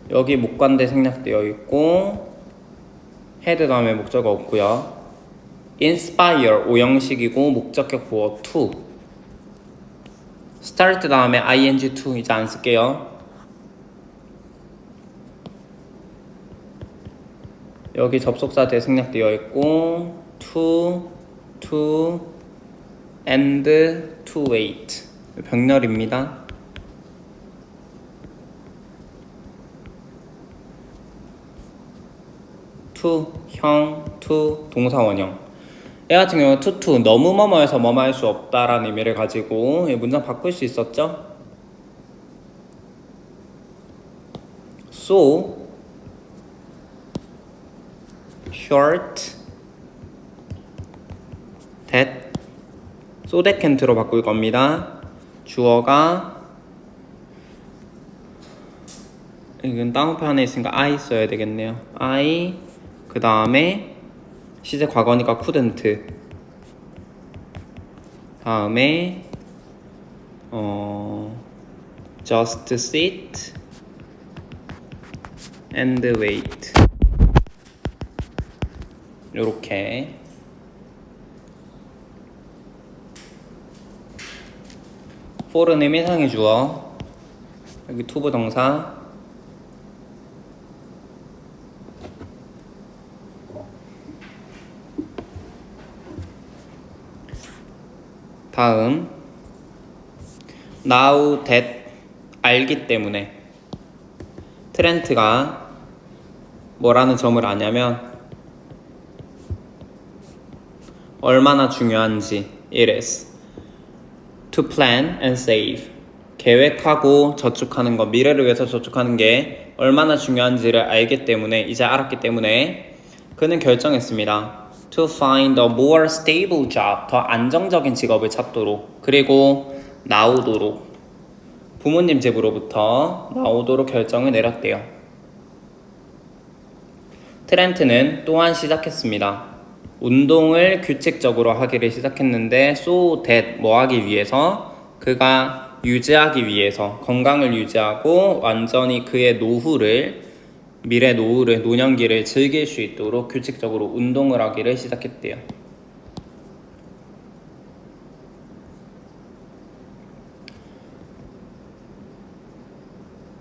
S1: 여기 목관대 생략되어 있고 헤드 다음에 목적어 없고요. inspire 5형식이고 목적격 보어 to start 다음에 ing to 이제 안 쓸게요. 여기 접속사 대 생략되어 있고 to and to wait 병렬입니다. to 형 to 동사 원형 얘 같은 경우는 to 너무 뭐뭐해서 뭐뭐 할 수 없다라는 의미를 가지고 문장 바꿀 수 있었죠. so short that so that can't로 바꿀 겁니다. 주어가 이건 다운표 안에 있으니까 I 써야 되겠네요. I 그 다음에 시제 과거니까 couldn't 다음에 just sit and wait 요렇게 for는 의미상의 주어 여기 to 부동사 다음 now that 알기 때문에 트렌트가 뭐라는 점을 아냐면 얼마나 중요한지. It is. To plan and save. 계획하고 저축하는 것, 미래를 위해서 저축하는 게 얼마나 중요한지를 알기 때문에, 이제 알았기 때문에 그는 결정했습니다. To find a more stable job. 더 안정적인 직업을 찾도록. 그리고 나오도록. 부모님 집으로부터 나오도록 결정을 내렸대요. 트렌트는 또한 시작했습니다. 운동을 규칙적으로 하기를 시작했는데 so that 뭐 하기 위해서? 그가 유지하기 위해서 건강을 유지하고 완전히 그의 노후를 미래 노후를 노년기를 즐길 수 있도록 규칙적으로 운동을 하기를 시작했대요.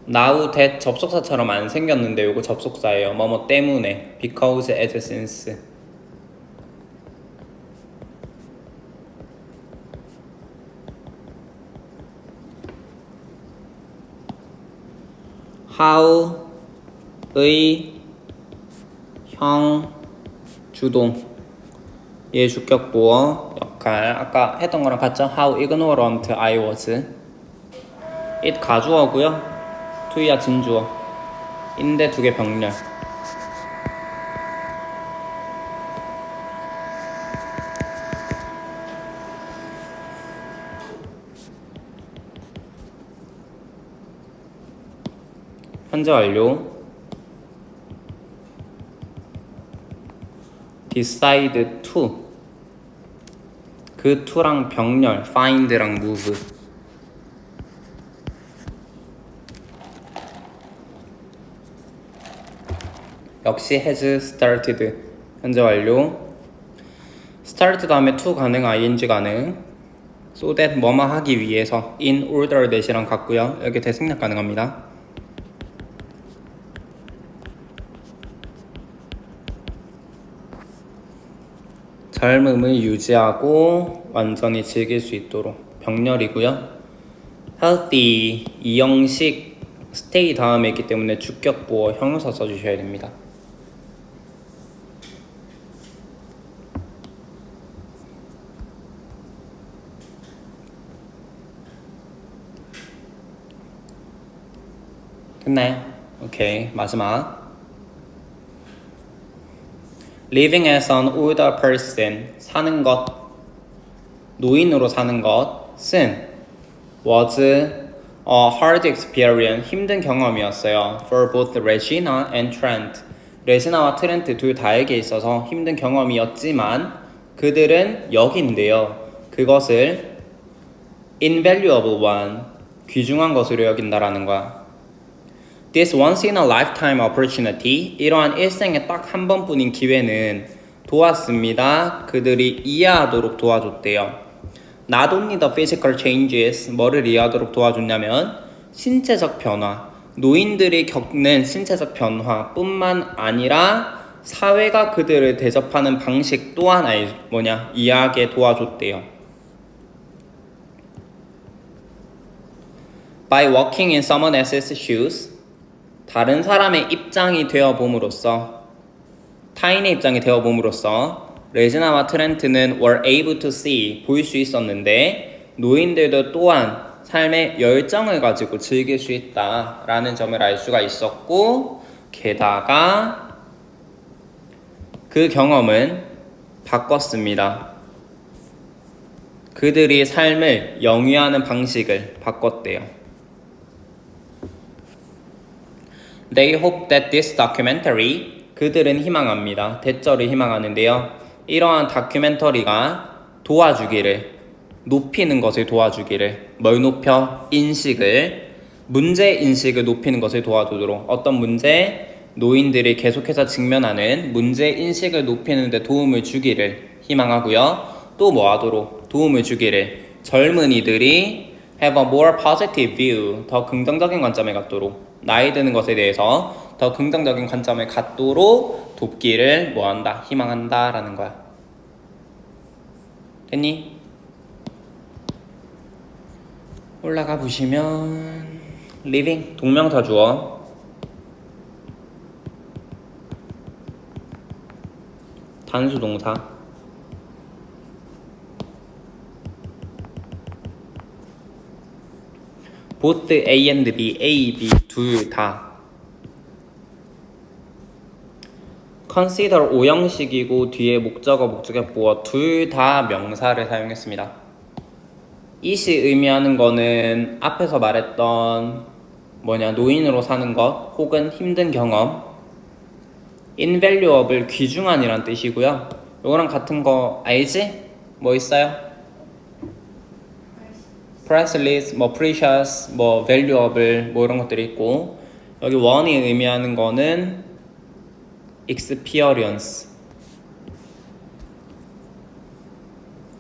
S1: now that 접속사처럼 안 생겼는데 요거 접속사예요. 뭐뭐 때문에 because, as, since. how의 형 주동 얘 주격보어 역할 아까 했던 거랑 같죠? How ignorant I was. it 가주어고요. to야 진주어. 인데 두 개 병렬. 현재 완료. decide to. 그 to랑 병렬, find랑 move. 역시 has started. 현재 완료. start 다음에 to 가능, ing 가능. so that 뭐뭐 하기 위해서 in order that이랑 같고요. 여기 대생략 가능합니다. 젊음을 유지하고 완전히 즐길 수 있도록 병렬이고요. healthy 이형식 stay 다음에 있기 때문에 주격보어 형용사 써주셔야 됩니다. 됐나요? 오케이, 마지막. living as an older person, 사는 것, 노인으로 사는 것은 was a hard experience, 힘든 경험이었어요. for both Regina and Trent. 레지나와 트렌트 둘 다에게 있어서 힘든 경험이었지만 그들은 여긴데요. 그것을 invaluable one, 귀중한 것으로 여긴다라는 거야. This once in a lifetime opportunity, 이러한 일생에 딱 한 번뿐인 기회는 도왔습니다. 그들이 이해하도록 도와줬대요. Not only the physical changes, 뭐를 이해하도록 도와줬냐면 신체적 변화, 노인들이 겪는 신체적 변화뿐만 아니라 사회가 그들을 대접하는 방식 또한 이해하게 도와줬대요. By walking in someone else's shoes, 다른 사람의 입장이 되어봄으로써, 타인의 입장이 되어봄으로써 레지나와 트렌트는 were able to see, 볼 수 있었는데 노인들도 또한 삶의 열정을 가지고 즐길 수 있다라는 점을 알 수가 있었고, 게다가 그 경험은 바꿨습니다. 그들이 삶을 영위하는 방식을 바꿨대요. They hope that this documentary, 그들은 희망합니다. 대절을 희망하는데요. 이러한 다큐멘터리가 도와주기를, 높이는 것을 도와주기를, 뭘 높여? 인식을, 문제인식을 높이는 것을 도와주도록, 어떤 문제? 노인들이 계속해서 직면하는 문제인식을 높이는 데 도움을 주기를 희망하고요. 또 뭐 하도록? 도움을 주기를, 젊은이들이 have a more positive view, 더 긍정적인 관점을 갖도록, 나이 드는 것에 대해서 더 긍정적인 관점을 갖도록 돕기를 뭐한다? 희망한다 라는 거야. 됐니? 올라가 보시면 living, 동명사 주어, 단수 동사, both A and B, A, B 둘 다. consider 오형식이고 뒤에 목적어, 목적의 보어 둘 다 명사를 사용했습니다. it이 의미하는 거는 앞에서 말했던 노인으로 사는 것 혹은 힘든 경험. invaluable 귀중한이란 뜻이고요. 요거랑 같은 거 알지? 뭐 있어요? priceless, precious, valuable 이런 것들이 있고, 여기 one이 의미하는 거는 experience.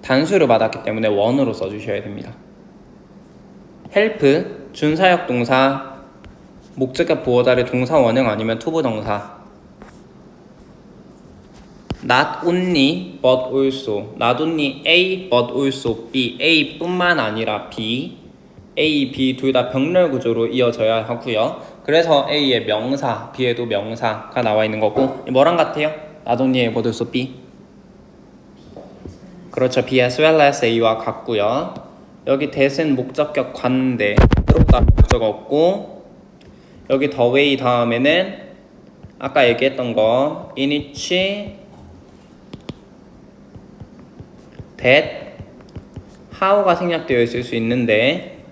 S1: 단수를 받았기 때문에 one으로 써주셔야 됩니다. help, 준사역 동사, 목적격 보어자리 동사 원형 아니면 투부정사. not only but also, not only A but also B, A 뿐만 아니라 B, A, B 둘 다 병렬 구조로 이어져야 하고요. 그래서 A의 명사, B에도 명사가 나와 있는 거고, 뭐랑 같아요? not only A but also B. 그렇죠. B as well as A와 같고요. 여기 that은 목적격 관대, 그렇다 목적 없고, 여기 the way 다음에는 아까 얘기했던 거 in which that, how가 생략되어 있을 수 있는데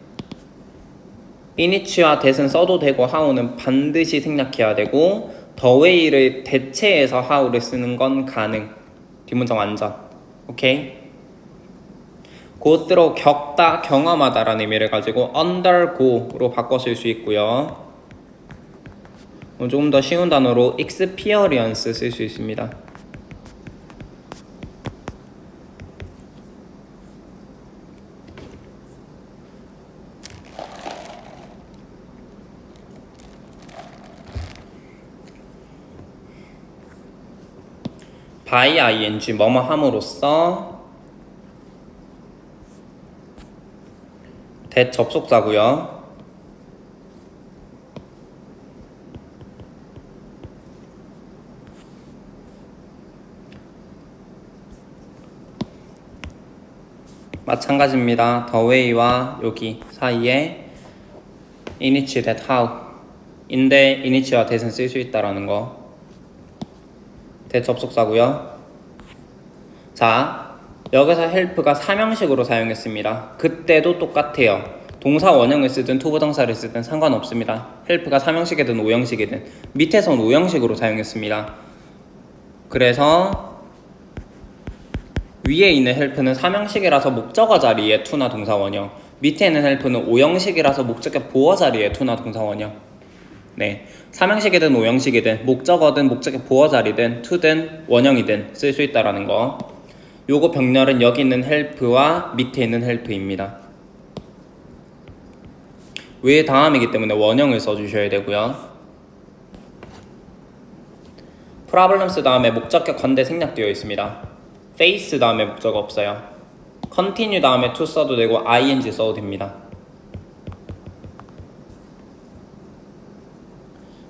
S1: in which와 that은 써도 되고 how는 반드시 생략해야 되고 the way를 대체해서 how를 쓰는 건 가능. 뒷문장 완전. 오케이? go through 겪다, 경험하다라는 의미를 가지고 undergo로 바꿔 쓸 수 있고요. 조금 더 쉬운 단어로 experience 쓸 수 있습니다. by ing 뭐뭐 함으로써 that 접속사고요. 마찬가지입니다. the way와 여기 사이에 in which, that, how 인데 in which와 that은 쓸 수 있다라는 거. that 접속사고요. 자, 여기서 help가 사명식으로 사용했습니다. 그때도 똑같아요. 동사 원형을 쓰든 투부정사를 쓰든 상관없습니다. help가 사명식이든 오형식이든 밑에선 오형식으로 사용했습니다. 그래서 위에 있는 help는 사명식이라서 목적어 자리에 to나 동사 원형, 밑에 있는 help는 오형식이라서 목적격 보어 자리에 to나 동사 원형. 네, 사명식이든 오형식이든 목적어든 목적격 보어 자리든 to든 원형이든 쓸 수 있다라는 거. 요거 병렬은 여기 있는 help와 밑에 있는 help입니다. 왜 다음이기 때문에 원형을 써주셔야 되고요. problems 다음에 목적격 관대 생략되어 있습니다. face 다음에 목적어 없어요. continue 다음에 to 써도 되고 ing 써도 됩니다.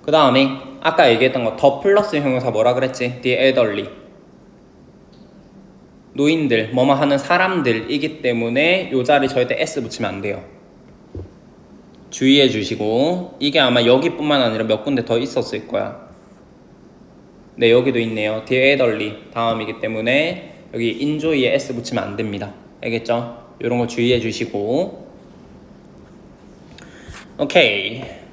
S1: 그 다음에 아까 얘기했던 거 더 플러스 형용사 뭐라 그랬지? the elderly, 노인들, 뭐뭐 하는 사람들이기 때문에 요 자리 절대 s 붙이면 안 돼요. 주의해 주시고, 이게 아마 여기뿐만 아니라 몇 군데 더 있었을 거야. 네, 여기도 있네요. the elderly 다음이기 때문에 여기 enjoy에 s 붙이면 안 됩니다. 알겠죠? 요런 거 주의해 주시고. 오케이.